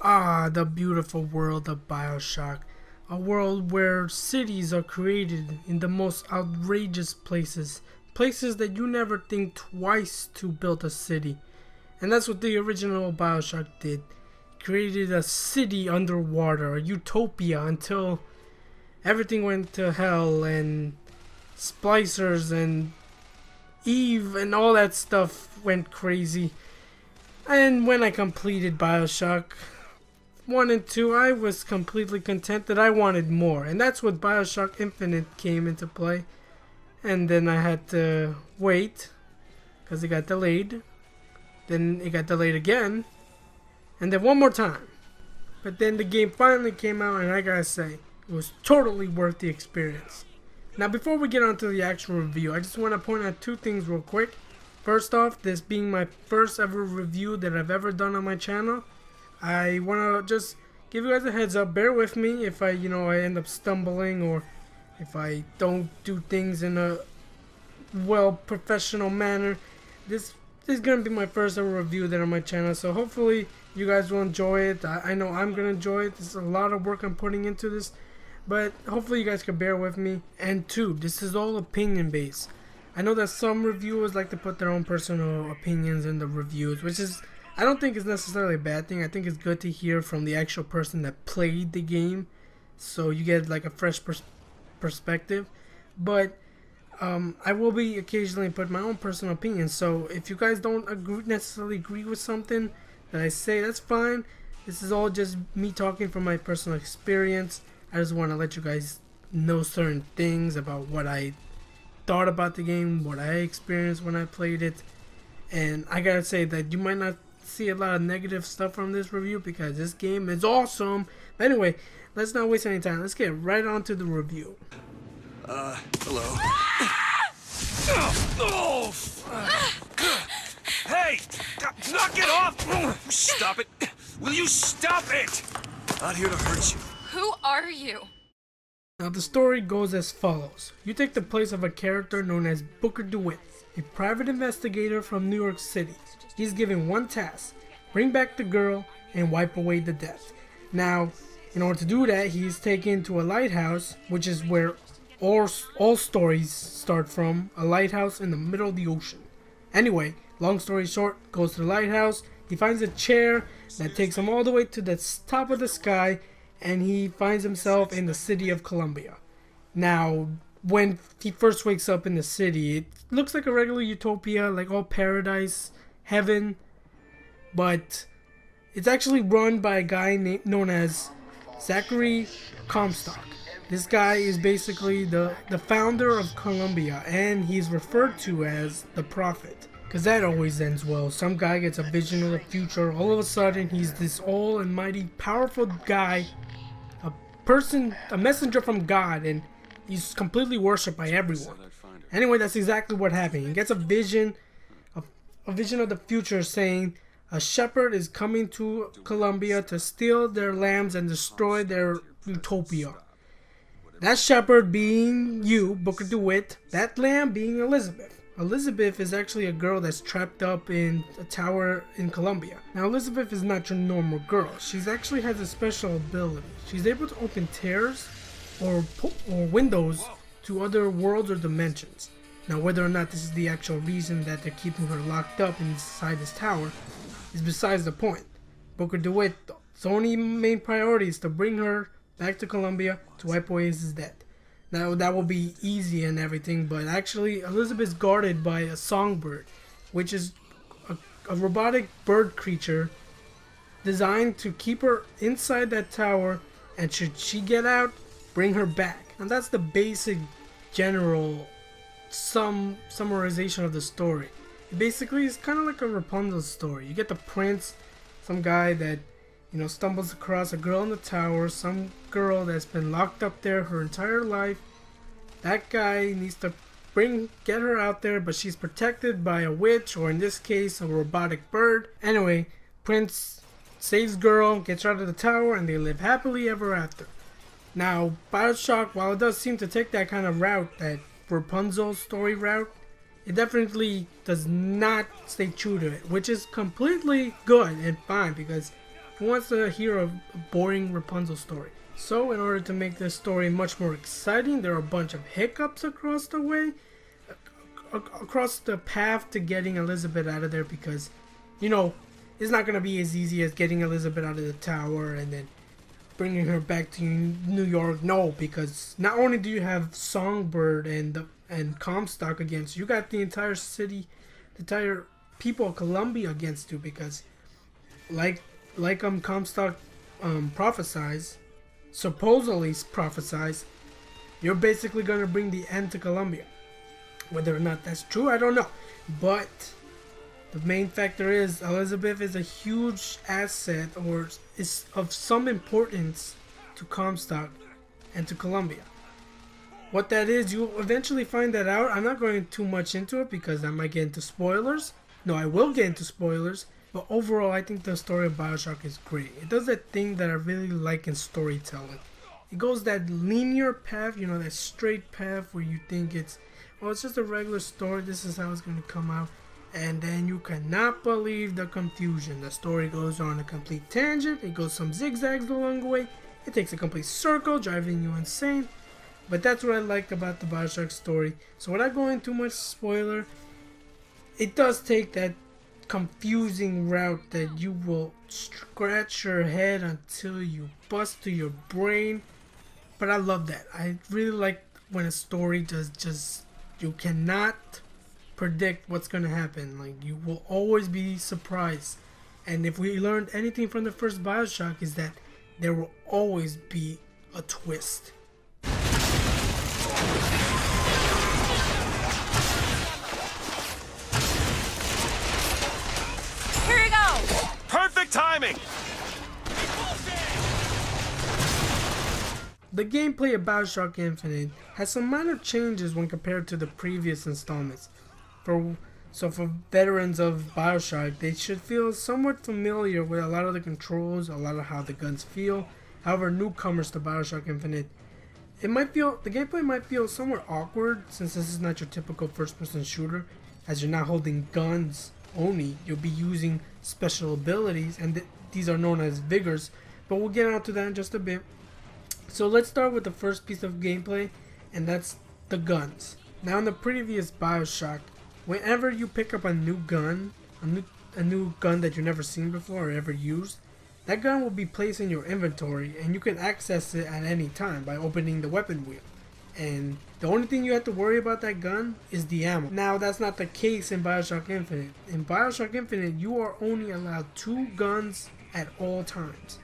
Ah, the beautiful world of Bioshock. A world where cities are created in the most outrageous places. Places that you never think twice to build a city. And that's what the original Bioshock did. Created a city underwater, a utopia, until everything went to hell and splicers and Eve and all that stuff went crazy. And when I completed Bioshock 1 and 2, I was completely content that I wanted more. And that's what Bioshock Infinite came into play. And then I had to wait because it got delayed. Then it got delayed again. And then one more time. But then the game finally came out, and I gotta say, it was totally worth the experience. Now before we get on to the actual review, I just want to point out two things real quick. First off, this being my first ever review that I've ever done on my channel, I want to just give you guys a heads up. Bear with me if I end up stumbling, or if I don't do things in a professional manner. This is going to be my first ever review that on my channel, so hopefully you guys will enjoy it. I know I'm going to enjoy it. There's a lot of work I'm putting into this, but hopefully you guys can bear with me. And two, this is all opinion based. I know that some reviewers like to put their own personal opinions in the reviews, which is, I don't think is necessarily a bad thing. I think it's good to hear from the actual person that played the game, so you get like a fresh perspective. But I will be occasionally put my own personal opinion. So if you guys don't necessarily agree with something that I say, that's fine. This is all just me talking from my personal experience. I just want to let you guys know certain things about what I thought about the game, what I experienced when I played it. And I gotta say that you might not see a lot of negative stuff from this review because this game is awesome. But anyway, let's not waste any time. Let's get right on to the review. Hello. Hey! Knock it off! Stop it! Will you stop it? Not here to hurt you. Who are you? Now the story goes as follows. You take the place of a character known as Booker DeWitt, a private investigator from New York City. He's given one task: bring back the girl and wipe away the debt. Now, in order to do that, he's taken to a lighthouse, which is where all stories start from, a lighthouse in the middle of the ocean. Anyway, long story short, goes to the lighthouse, he finds a chair that takes him all the way to the top of the sky, and he finds himself in the city of Columbia. Now, when he first wakes up in the city, it looks like a regular utopia, like all paradise, heaven, but it's actually run by a guy known as Zachary Comstock. This guy is basically the founder of Columbia, and he's referred to as the Prophet, because that always ends well. Some guy gets a vision of the future, all of a sudden he's this all and mighty powerful guy, a messenger from God, and he's completely worshipped by everyone. Anyway, that's exactly what happened. He gets a vision of the future, saying a shepherd is coming to Columbia to steal their lambs and destroy their utopia. That shepherd being you, Booker DeWitt, that lamb being Elizabeth. Elizabeth is actually a girl that's trapped up in a tower in Columbia. Now, Elizabeth is not your normal girl. She actually has a special ability. She's able to open tears or windows to other worlds or dimensions. Now, whether or not this is the actual reason that they're keeping her locked up inside this tower is besides the point. Booker DeWitt's only main priority is to bring her back to Columbia to wipe away his debt. Now, that will be easy and everything, but actually Elizabeth's guarded by a songbird, which is a robotic bird creature designed to keep her inside that tower, and should she get out, bring her back. And that's the basic general summarization of the story. Basically, it's kind of like a Rapunzel story. You get the prince, some guy that stumbles across a girl in the tower, some girl that's been locked up there her entire life. That guy needs to get her out there, but she's protected by a witch, or in this case, a robotic bird. Anyway, prince saves girl, gets her out of the tower, and they live happily ever after. Now, Bioshock, while it does seem to take that kind of route, that Rapunzel story route, it definitely does not stay true to it, which is completely good and fine, because Who wants to hear a boring Rapunzel story? So in order to make this story much more exciting, there are a bunch of hiccups across the way, across the path to getting Elizabeth out of there, because, you know, it's not going to be as easy as getting Elizabeth out of the tower and then bringing her back to New York. No, because not only do you have Songbird and Comstock against you, got the entire city, the entire people of Columbia against you, because like Comstock supposedly prophesies, you're basically going to bring the end to Columbia. Whether or not that's true, I don't know. But the main factor is Elizabeth is a huge asset, or is of some importance to Comstock and to Columbia. What that is, you'll eventually find that out. I'm not going too much into it because I might get into spoilers. No, I will get into spoilers. But overall, I think the story of Bioshock is great. It does that thing that I really like in storytelling. It goes that linear path, you know, that straight path where you think it's just a regular story. This is how it's going to come out. And then you cannot believe the confusion. The story goes on a complete tangent. It goes some zigzags along the way. It takes a complete circle, driving you insane. But that's what I like about the Bioshock story. So without going too much spoiler, it does take that confusing route that you will scratch your head until you bust to your brain. But I love that. I really like when a story just you cannot predict what's going to happen. Like, you will always be surprised. And if we learned anything from the first Bioshock, is that there will always be a twist. Here you go! Perfect timing! The gameplay of Bioshock Infinite has some minor changes when compared to the previous installments. So for veterans of Bioshock, they should feel somewhat familiar with a lot of the controls, a lot of how the guns feel. However, newcomers to Bioshock Infinite, the gameplay might feel somewhat awkward, since this is not your typical first-person shooter, as you're not holding guns only. You'll be using special abilities, and these are known as vigors, but we'll get onto that in just a bit. So let's start with the first piece of gameplay, and that's the guns. Now in the previous Bioshock, whenever you pick up a new gun, a new gun that you've never seen before or ever used, that gun will be placed in your inventory, and you can access it at any time by opening the weapon wheel. And the only thing you have to worry about that gun is the ammo. Now that's not the case in Bioshock Infinite. In Bioshock Infinite, you are only allowed 2 guns at all times.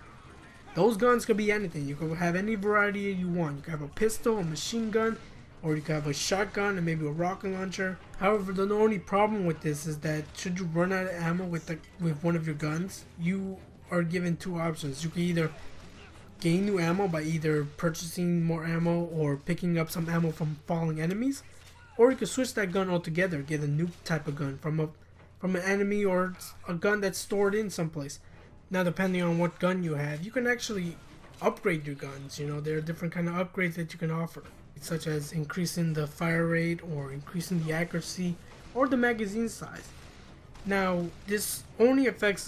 Those guns could be anything. You could have any variety you want. You could have a pistol, a machine gun, or you could have a shotgun and maybe a rocket launcher. However, the only problem with this is that should you run out of ammo with one of your guns, you are given 2 options. You can either gain new ammo by either purchasing more ammo or picking up some ammo from falling enemies, or you can switch that gun altogether, get a new type of gun from an enemy or a gun that's stored in someplace. Now, depending on what gun you have, you can actually upgrade your guns. You know, there are different kind of upgrades that you can offer, such as increasing the fire rate or increasing the accuracy or the magazine size. Now, this only affects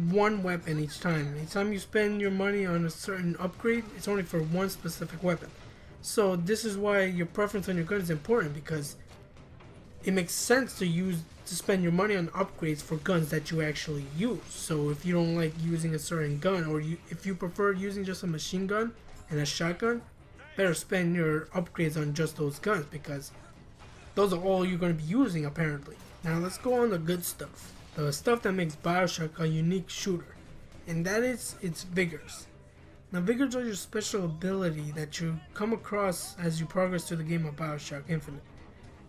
one weapon each time. Each time you spend your money on a certain upgrade, it's only for one specific weapon. So this is why your preference on your gun is important, because it makes sense to spend your money on upgrades for guns that you actually use. So if you don't like using a certain gun, or if you prefer using just a machine gun and a shotgun, better spend your upgrades on just those guns, because those are all you're going to be using apparently. Now let's go on the good stuff. The stuff that makes Bioshock a unique shooter. And that is its vigors. Now vigors are your special ability that you come across as you progress through the game of Bioshock Infinite.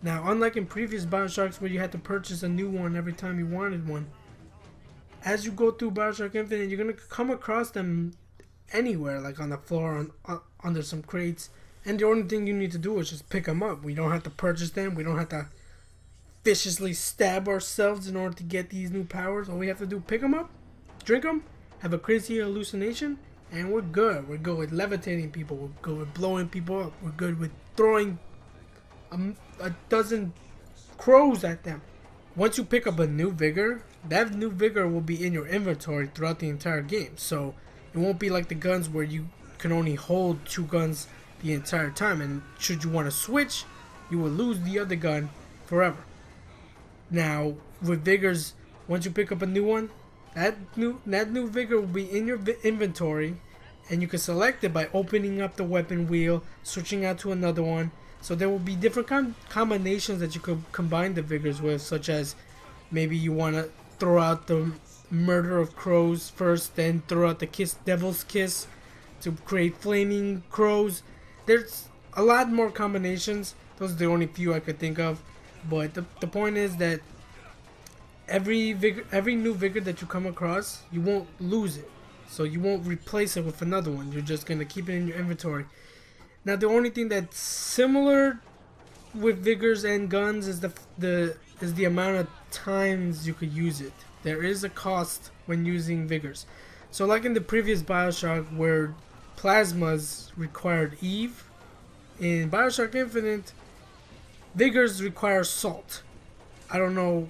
Now, unlike in previous Bioshocks where you had to purchase a new one every time you wanted one, as you go through Bioshock Infinite, you're going to come across them anywhere, like on the floor, under some crates, and the only thing you need to do is just pick them up. We don't have to purchase them. We don't have to viciously stab ourselves in order to get these new powers. All we have to do, pick them up, drink them, have a crazy hallucination, and we're good. We're good with levitating people. We're good with blowing people up. We're good with throwing a dozen crows at them. once you pick up a new vigor, that new vigor will be in your inventory throughout the entire game. So it won't be like the guns where you can only hold 2 guns the entire time, and should you want to switch, you will lose the other gun forever. Now with vigors, once you pick up a new one, that new vigor will be in your inventory, and you can select it by opening up the weapon wheel, switching out to another one. So there will be different combinations that you could combine the vigors with, such as maybe you want to throw out the murder of crows first, then throw out the devil's kiss to create flaming crows. There's a lot more combinations. Those are the only few I could think of. But the point is that every new vigor that you come across, you won't lose it. So you won't replace it with another one. You're just going to keep it in your inventory. Now the only thing that's similar with vigors and guns is the amount of times you could use it. There is a cost when using vigors. So like in the previous Bioshock where plasmas required Eve, in Bioshock Infinite, vigors require salt. I don't know.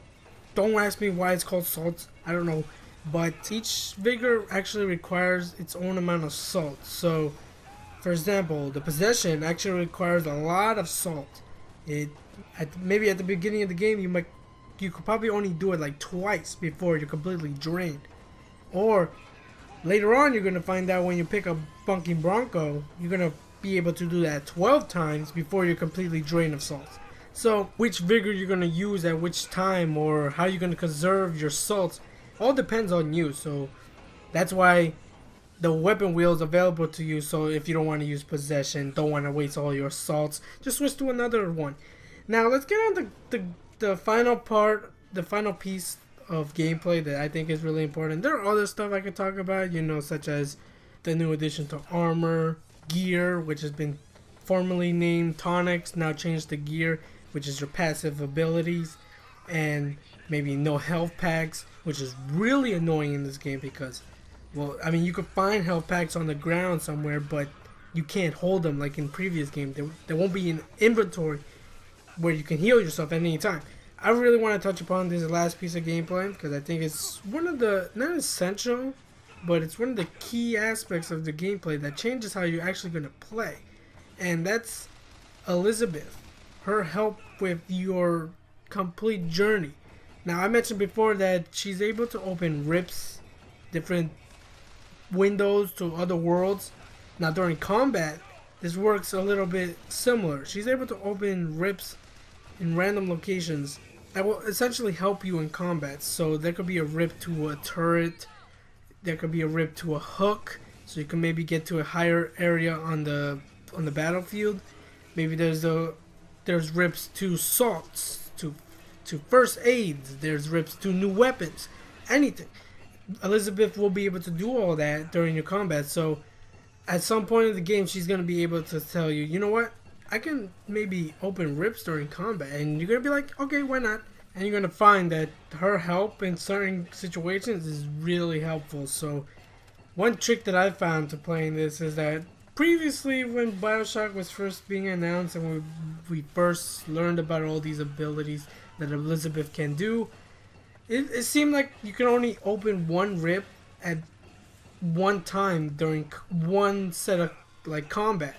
Don't ask me why it's called salt. I don't know. But each vigor actually requires its own amount of salt. So for example, the possession actually requires a lot of salt. Maybe at the beginning of the game you could probably only do it like twice before you're completely drained. Or later on you're gonna find out when you pick up Funky Bronco, you're gonna be able to do that 12 times before you're completely drained of salt. So which vigor you're gonna use at which time, or how you're gonna conserve your salts, all depends on you. So that's why the weapon wheel is available to you. So if you don't want to use possession, don't want to waste all your salts, just switch to another one. Now let's get on the final part, the final piece of gameplay that I think is really important. There are other stuff I could talk about, such as the new addition to armor, gear, which has been formerly named tonics, now changed to gear, which is your passive abilities, and maybe no health packs, which is really annoying in this game because, well, I mean, you could find health packs on the ground somewhere, but you can't hold them like in previous games. There won't be an inventory where you can heal yourself at any time. I really want to touch upon this last piece of gameplay because I think it's one of the, not essential, but it's one of the key aspects of the gameplay that changes how you're actually going to play. And that's Elizabeth. Her help with your complete journey. Now, I mentioned before that she's able to open rips, different windows to other worlds. Now, during combat, this works a little bit similar. She's able to open rips in random locations that will essentially help you in combat. So there could be a rip to a turret, there could be a rip to a hook, so you can maybe get to a higher area on the battlefield. Maybe there's rips to salts, to first aids, there's rips to new weapons, anything. Elizabeth will be able to do all that during your combat. So at some point in the game, she's going to be able to tell you, you know what, I can maybe open rips during combat. And you're going to be like, okay, why not? And you're going to find that her help in certain situations is really helpful. So one trick that I found to playing this is that previously when Bioshock was first being announced and we first learned about all these abilities that Elizabeth can do, it seemed like you can only open one rip at one time during one set of like combat.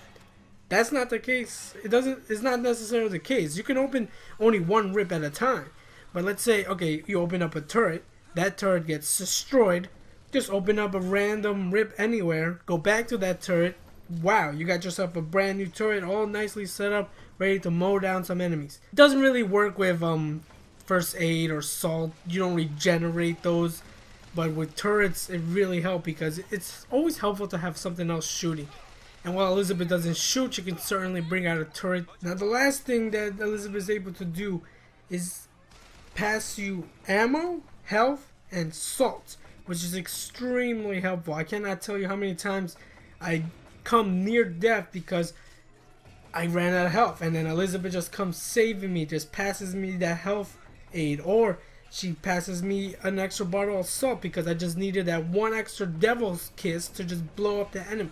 That's not the case. It's not necessarily the case. You can open only one rip at a time. But let's say, okay, you open up a turret, that turret gets destroyed, just open up a random rip anywhere, go back to that turret, wow, you got yourself a brand new turret all nicely set up, ready to mow down some enemies. It doesn't really work with first aid or salt. You don't regenerate those, but with turrets it really helps because it's always helpful to have something else shooting. And while Elizabeth doesn't shoot, she can certainly bring out a turret. Now the last thing that Elizabeth is able to do is pass you ammo, health, and salt, which is extremely helpful. I cannot tell you how many times I come near death because I ran out of health, and then Elizabeth just comes saving me, just passes me that health aid, or she passes me an extra bottle of salt because I just needed that one extra devil's kiss to just blow up the enemy.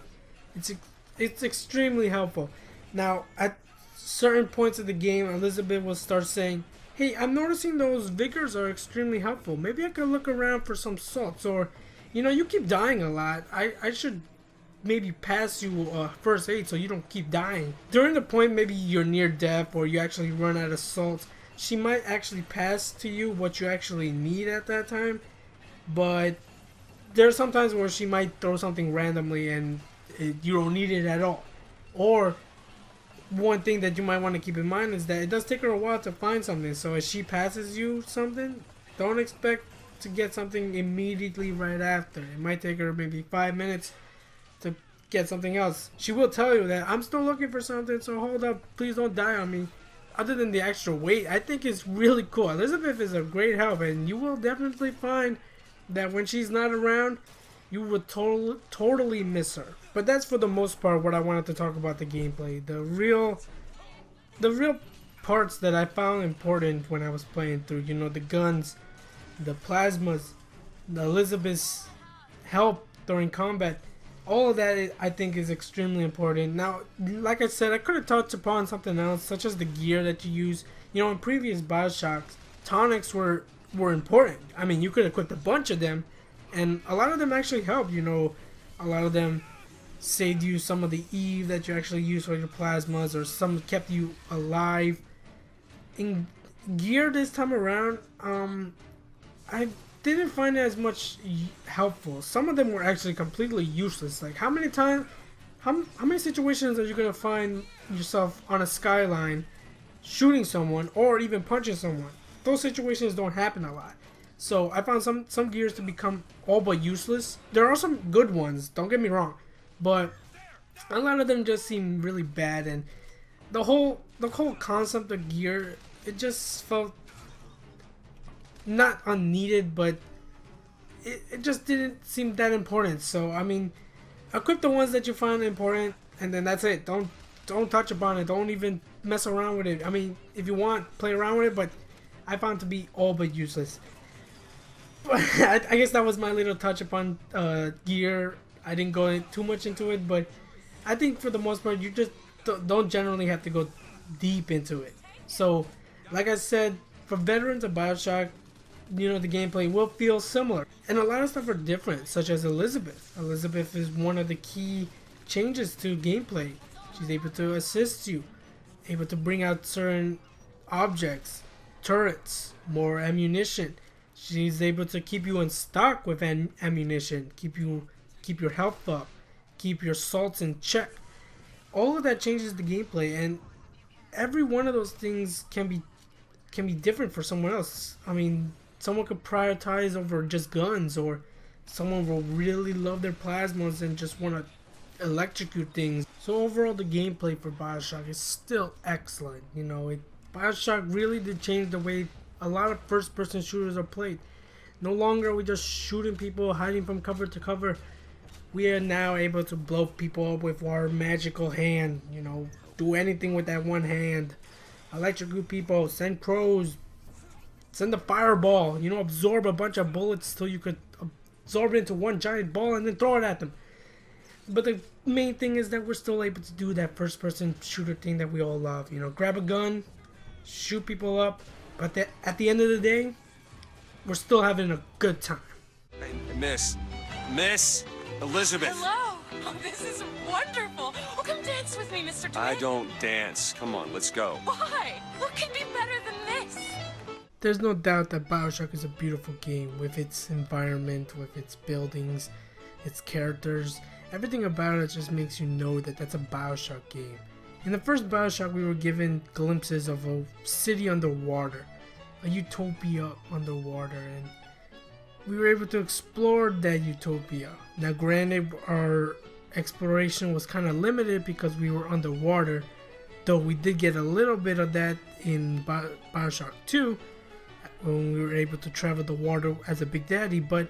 It's extremely helpful. Now at certain points of the game, Elizabeth will start saying, Hey, I'm noticing those vigors are extremely helpful. Maybe I could look around for some salts, or, you keep dying a lot. I should maybe pass you first aid so you don't keep dying. During the point maybe you're near death or you actually run out of salts, she might actually pass to you what you actually need at that time. But there's sometimes where she might throw something randomly and you don't need it at all. Or one thing that you might want to keep in mind is that it does take her a while to find something. So if she passes you something, don't expect to get something immediately right after. It might take her maybe 5 minutes to get something else. She will tell you that I'm still looking for something, so hold up, please don't die on me. Other than the extra weight, I think it's really cool. Elizabeth is a great help, and you will definitely find that when she's not around, you would totally miss her. But that's for the most part what I wanted to talk about the gameplay. The real parts that I found important when I was playing through, the guns, the plasmas, the Elizabeth's help during combat. All of that I think is extremely important. Now, like I said, I could have touched upon something else, such as the gear that you use. In previous Bioshocks, tonics were important. I mean, you could equip a bunch of them, and a lot of them actually help. A lot of them saved you some of the Eve that you actually use for your plasmas, or some kept you alive. In gear this time around, I didn't find it as much helpful. Some of them were actually completely useless. Like, how many situations are you gonna find yourself on a skyline shooting someone or even punching someone? Those situations don't happen a lot. So I found some gears to become all but useless. There are some good ones, don't get me wrong, but a lot of them just seem really bad, and the whole concept of gear, it just felt not unneeded, but it just didn't seem that important. So I mean, equip the ones that you find important, and then that's it. Don't touch upon it. Don't even mess around with it. I mean, if you want, play around with it, but I found it to be all but useless. But I guess that was my little touch upon gear. I didn't go too much into it, but I think for the most part, you just don't generally have to go deep into it. So, like I said, for veterans of Bioshock, the gameplay will feel similar. And a lot of stuff are different, such as Elizabeth. Elizabeth is one of the key changes to gameplay. She's able to assist you, able to bring out certain objects, turrets, more ammunition. She's able to keep you in stock with ammunition, keep your health up, keep your salts in check. All of that changes the gameplay, and every one of those things can be different for someone else. I mean, someone could prioritize over just guns, or someone will really love their plasmas and just want to electrocute things. So overall, the gameplay for Bioshock is still excellent. Bioshock really did change the way a lot of first-person shooters are played. No longer are we just shooting people, hiding from cover to cover. We are now able to blow people up with our magical hand. Do anything with that one hand. Electrocute people, send crows, send a fireball. Absorb a bunch of bullets till you could absorb it into one giant ball and then throw it at them. But the main thing is that we're still able to do that first-person shooter thing that we all love. Grab a gun, shoot people up, but at the end of the day, we're still having a good time. Miss Elizabeth. Hello. Oh, this is wonderful. Oh, come dance with me, Mr. I DeWitt. don't dance. Come on, let's go. Why? What could be better than this? There's no doubt that Bioshock is a beautiful game, with its environment, with its buildings, its characters. Everything about it just makes you know that that's a Bioshock game. In the first Bioshock, we were given glimpses of a city underwater, a utopia underwater, and we were able to explore that utopia. Now granted, our exploration was kind of limited because we were underwater, though we did get a little bit of that in Bioshock 2 when we were able to travel the water as a Big Daddy. But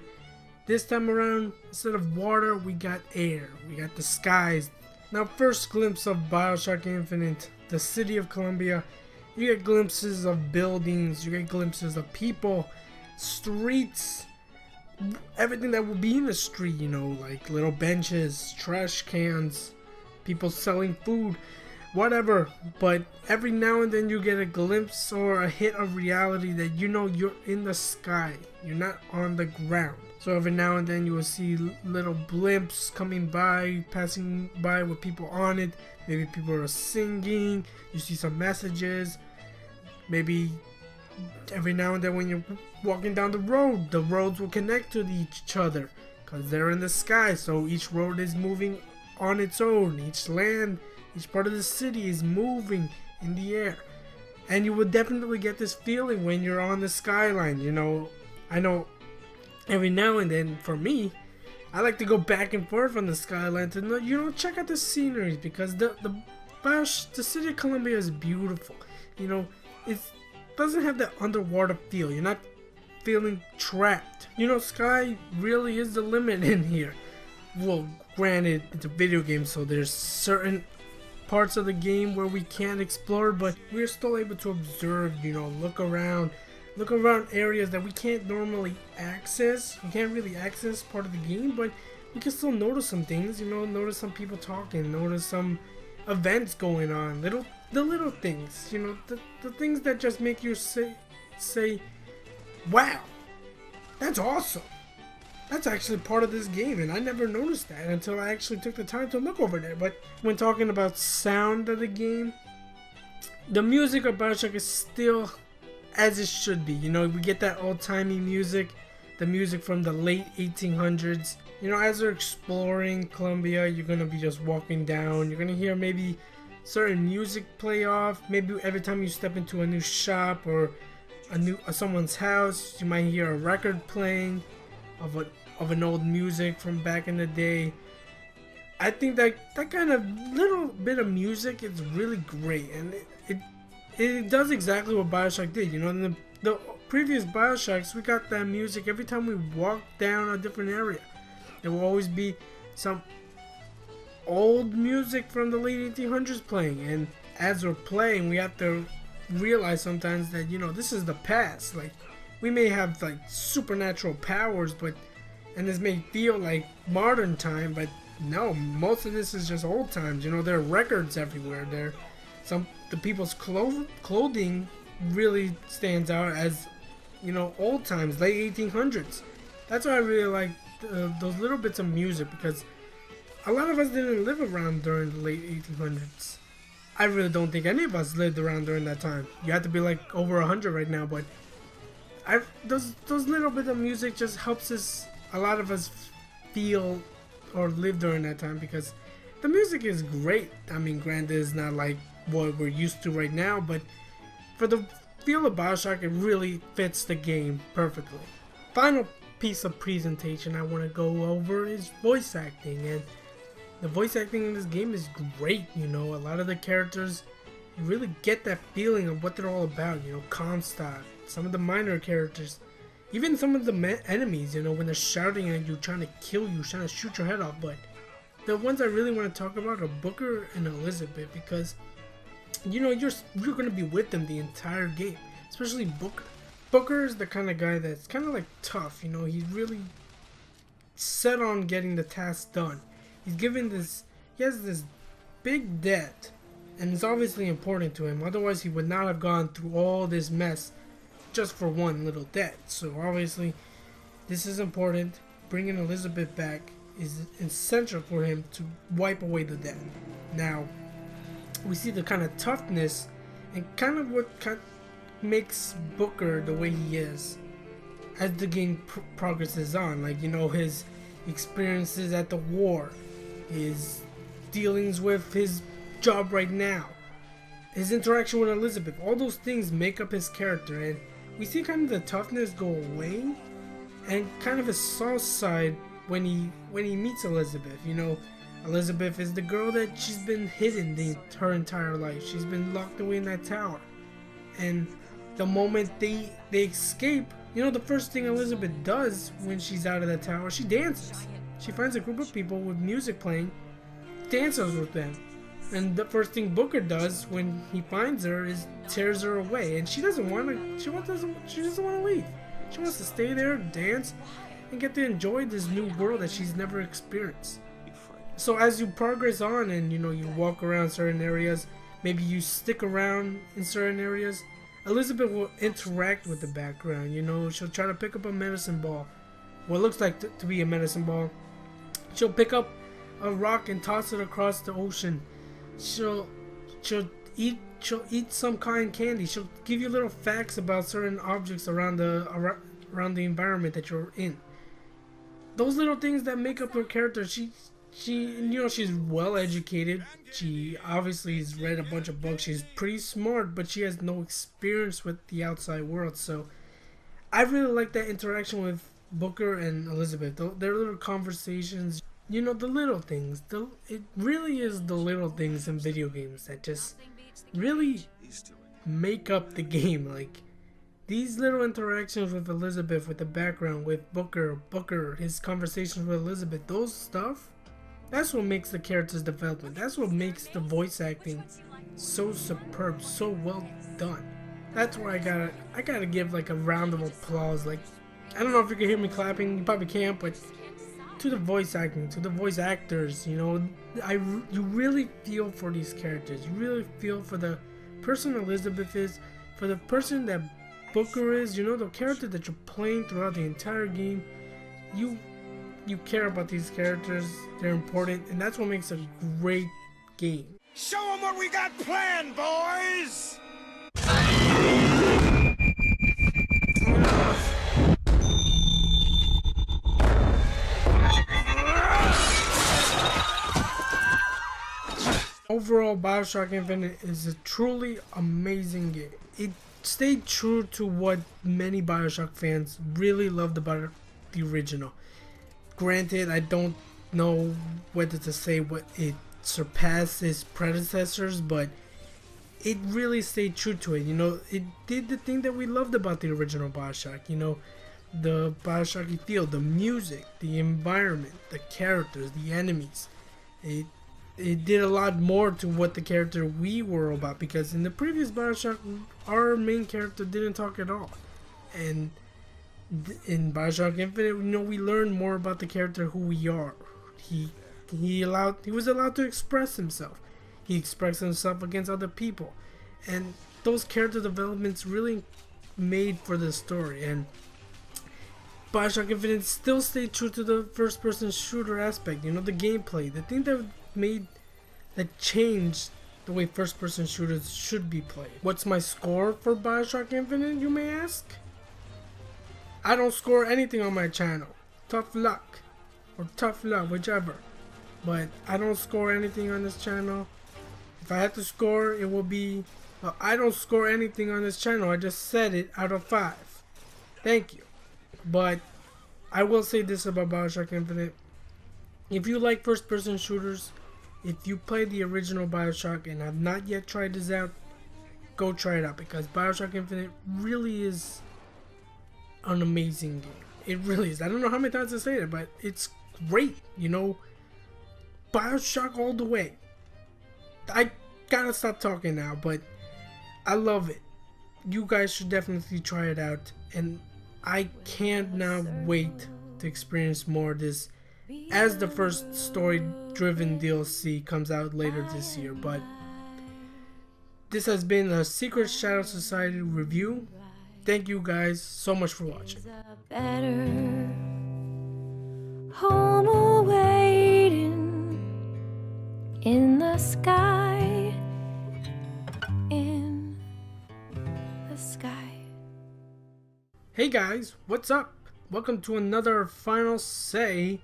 this time around, instead of water, we got air, we got the skies. Now, first glimpse of Bioshock Infinite, the city of Columbia. You get glimpses of buildings, you get glimpses of people, streets, everything that will be in the street, like little benches, trash cans, people selling food. whatever, but every now and then you get a glimpse or a hit of reality that you know you're in the sky, you're not on the ground. So every now and then you will see little blimps coming by, passing by with people on it. Maybe people are singing, you see some messages. Maybe every now and then when you're walking down the roads will connect to each other because they're in the sky. So each road is moving on its own. Each land, each part of the city is moving in the air. And you will definitely get this feeling when you're on the skyline. You know, I know every now and then, for me, I like to go back and forth on the skyline to, you know, check out the scenery, because the city of Columbia is beautiful. You know, it doesn't have that underwater feel. You're not feeling trapped. You know, sky really is the limit in here. Well, granted, it's a video game, so there's certain parts of the game where we can't explore, but we're still able to observe, you know, look around areas that we can't normally access. We can't really access part of the game, but we can still notice some things, you know, notice some people talking, notice some events going on, the little things, you know, the things that just make you say, wow, that's awesome. That's actually part of this game, and I never noticed that until I actually took the time to look over there. But when talking about sound of the game, the music of Bioshock is still as it should be. You know, we get that old-timey music, the music from the late 1800s. You know, as you're exploring Columbia, you're gonna be just walking down. You're gonna hear maybe certain music play off. Maybe every time you step into a new shop or someone's house, you might hear a record playing of an old music from back in the day. I think that kind of little bit of music is really great, and it does exactly what Bioshock did. You know, in the previous Bioshocks, we got that music every time we walked down a different area. There will always be some old music from the late 1800s playing, and as we're playing, we have to realize sometimes that, you know, this is the past. Like, we may have like supernatural powers, and this may feel like modern time, but no, most of this is just old times. You know, there are records everywhere. The people's clothing really stands out as, you know, old times, late 1800s. That's why I really like those little bits of music, because a lot of us didn't live around during the late 1800s. I really don't think any of us lived around during that time. You have to be like over 100 right now, but those little bit of music just helps us, a lot of us, feel or live during that time, because the music is great. I mean, granted, it's not like what we're used to right now, but for the feel of Bioshock, it really fits the game perfectly. Final piece of presentation I want to go over is voice acting, and the voice acting in this game is great. You know, a lot of the characters, you really get that feeling of what they're all about. You know, Comstock, some of the minor characters, even some of the enemies, you know, when they're shouting at you, trying to kill you, trying to shoot your head off. But the ones I really want to talk about are Booker and Elizabeth, because, you know, you're going to be with them the entire game, especially Booker. Booker is the kind of guy that's kind of like tough, you know, he's really set on getting the task done. He has this big debt, and it's obviously important to him, otherwise he would not have gone through all this mess just for one little debt. So obviously this is important. Bringing Elizabeth back is essential for him to wipe away the debt. Now we see the kind of toughness and kind of what makes Booker the way he is as the game progresses on. Like, you know, his experiences at the war, his dealings with his job right now, his interaction with Elizabeth, all those things make up his character, and we see kind of the toughness go away and kind of his soft side when he meets Elizabeth. You know, Elizabeth is the girl that she's been hidden her entire life. She's been locked away in that tower, and the moment they escape, you know, the first thing Elizabeth does when she's out of the tower, she dances. She finds a group of people with music playing, dances with them. And the first thing Booker does when he finds her is tears her away, and she doesn't want to. She doesn't want to leave. She wants to stay there, dance, and get to enjoy this new world that she's never experienced. So as you progress on, and you know, you walk around certain areas, maybe you stick around in certain areas, Elizabeth will interact with the background. You know, she'll try to pick up a medicine ball, what looks like to be a medicine ball. She'll pick up a rock and toss it across the ocean. She'll eat some kind of candy. She'll give you little facts about certain objects around the environment that you're in. Those little things that make up her character. She you know, she's well educated. She obviously has read a bunch of books. She's pretty smart, but she has no experience with the outside world. So I really like that interaction with Booker and Elizabeth. Their little conversations. You know, the little things. It really is the little things in video games that just really make up the game. Like, these little interactions with Elizabeth, with the background, with Booker, his conversations with Elizabeth, those stuff, that's what makes the character's development. That's what makes the voice acting so superb, so well done. That's where I gotta give like a round of applause. Like, I don't know if you can hear me clapping, you probably can't, but to the voice acting, to the voice actors, you know, you really feel for these characters. You really feel for the person Elizabeth is, for the person that Booker is, you know, the character that you're playing throughout the entire game. You care about these characters, they're important, and that's what makes a great game. Show them what we got planned, boys! Overall, Bioshock Infinite is a truly amazing game. It stayed true to what many Bioshock fans really loved about the original. Granted, I don't know whether to say what it surpassed its predecessors, but it really stayed true to it. You know, it did the thing that we loved about the original Bioshock. You know, the Bioshocky feel, the music, the environment, the characters, the enemies. It did a lot more to what the character we were about, because in the previous Bioshock, our main character didn't talk at all. And in Bioshock Infinite, you know, we learned more about the character, who we are. He was allowed to express himself. He expressed himself against other people. And those character developments really made for the story. And Bioshock Infinite still stayed true to the first person shooter aspect, you know, the gameplay, the thing that changed the way first person shooters should be played. What's my score for Bioshock Infinite, you may ask? I don't score anything on my channel. Tough luck. Or tough love, whichever. But I don't score anything on this channel. If I had to score, it will be... Well, I don't score anything on this channel. I just said it out of 5. Thank you. But I will say this about Bioshock Infinite. If you like first person shooters, if you played the original Bioshock and have not yet tried this out, go try it out, because Bioshock Infinite really is an amazing game. It really is. I don't know how many times I say it, but it's great. You know, Bioshock all the way. I gotta stop talking now, but I love it. You guys should definitely try it out, and I can't now wait to experience more of this as the first story-driven DLC comes out later this year. But this has been a Secret Shadow Society review. Thank you guys so much for watching. Better home awaiting in the sky, in the sky. Hey guys, what's up? Welcome to another Final Say,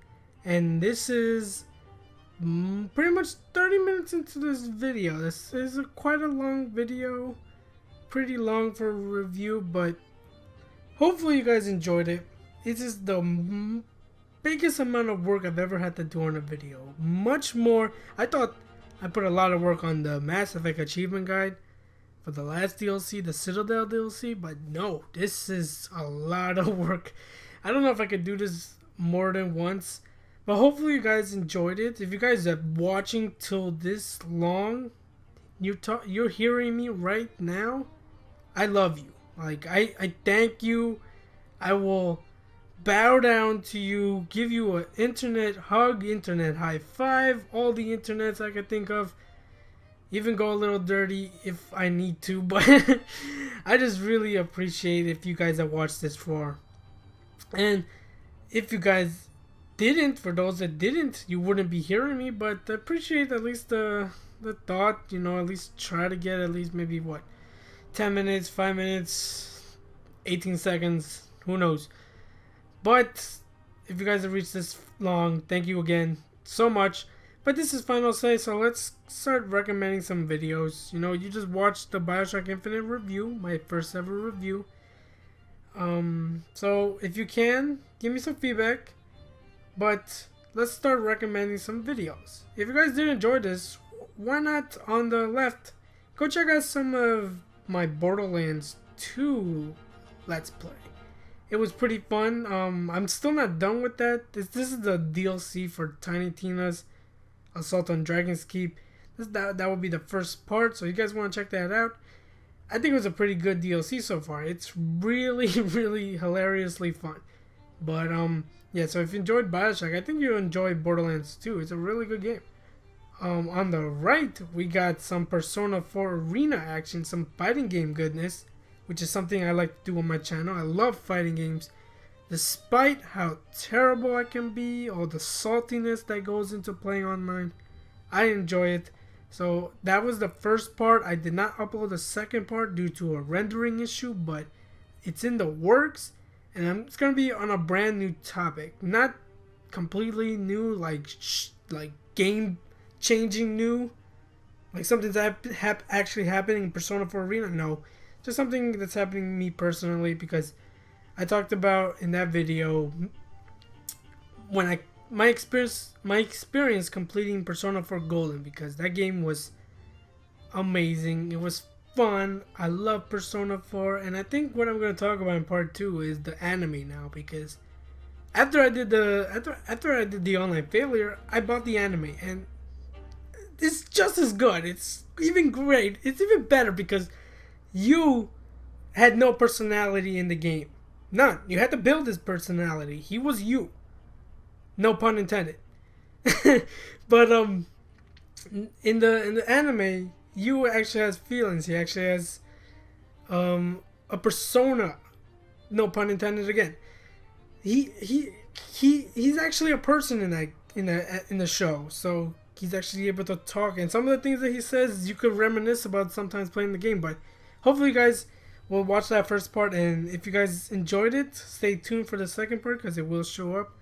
and this is pretty much 30 minutes into this video. This is quite a long video, pretty long for a review, but hopefully you guys enjoyed it. It is the biggest amount of work I've ever had to do on a video. Much more. I thought I put a lot of work on the Mass Effect Achievement Guide for the last DLC, the Citadel DLC, but no, this is a lot of work. I don't know if I could do this more than once, but hopefully you guys enjoyed it. If you guys are watching till this long, you're hearing me right now, I love you. Like, I thank you. I will bow down to you, give you an internet hug, internet high five, all the internets I could think of. even go a little dirty if I need to, but I just really appreciate if you guys have watched this far. And if you guys didn't, for those that didn't, you wouldn't be hearing me, but I appreciate at least the thought, you know, at least try to get at least maybe what, 10 minutes, 5 minutes, 18 seconds, who knows. But if you guys have reached this long, thank you again so much. But this is Final Say, so let's start recommending some videos. You know, you just watched the Bioshock Infinite review, my first ever review. So if you can, give me some feedback. But let's start recommending some videos. If you guys did enjoy this, why not on the left, go check out some of my Borderlands 2 Let's Play. It was pretty fun. I'm still not done with that. This is the DLC for Tiny Tina's Assault on Dragon's Keep. That would be the first part, so you guys want to check that out. I think it was a pretty good DLC so far. It's really, really hilariously fun. But yeah, so if you enjoyed Bioshock, I think you'll enjoy Borderlands 2. It's a really good game. On the right, we got some Persona 4 Arena action, some fighting game goodness, which is something I like to do on my channel. I love fighting games. Despite how terrible I can be, all the saltiness that goes into playing online, I enjoy it. So that was the first part. I did not upload the second part due to a rendering issue, but it's in the works, and it's gonna be on a brand new topic, not completely new, like game changing new, like something that actually happening in Persona 4 Arena. No, just something that's happening to me personally, because I talked about in that video when my experience completing Persona 4 Golden, because that game was amazing. It was fun. I love Persona 4, and I think what I'm going to talk about in part 2 is the anime now, because after I did the online failure, I bought the anime, and it's just as good. It's even great. It's even better because you had no personality in the game. None. You had to build his personality. He was you. No pun intended. But in the anime, you actually has feelings. He actually has a persona. No pun intended again. He's actually a person in the show. So he's actually able to talk, and some of the things that he says you could reminisce about sometimes playing the game. But hopefully you guys will watch that first part, and if you guys enjoyed it, stay tuned for the second part because it will show up.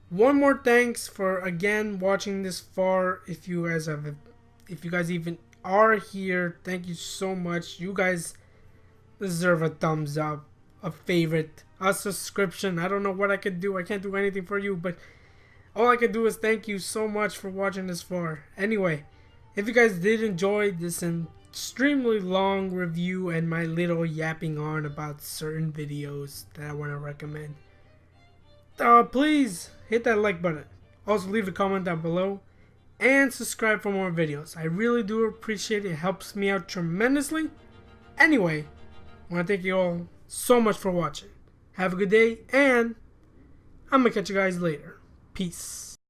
One more thanks for again watching this far. If you guys even are here, thank you so much. You guys deserve a thumbs up, a favorite, a subscription. I don't know what I could do. I can't do anything for you, but all I can do is thank you so much for watching this far. Anyway, if you guys did enjoy this extremely long review and my little yapping on about certain videos that I want to recommend, please hit that like button. Also leave a comment down below and subscribe for more videos. I really do appreciate it. It helps me out tremendously. Anyway, I want to thank you all so much for watching. Have a good day, and I'm gonna catch you guys later. Peace.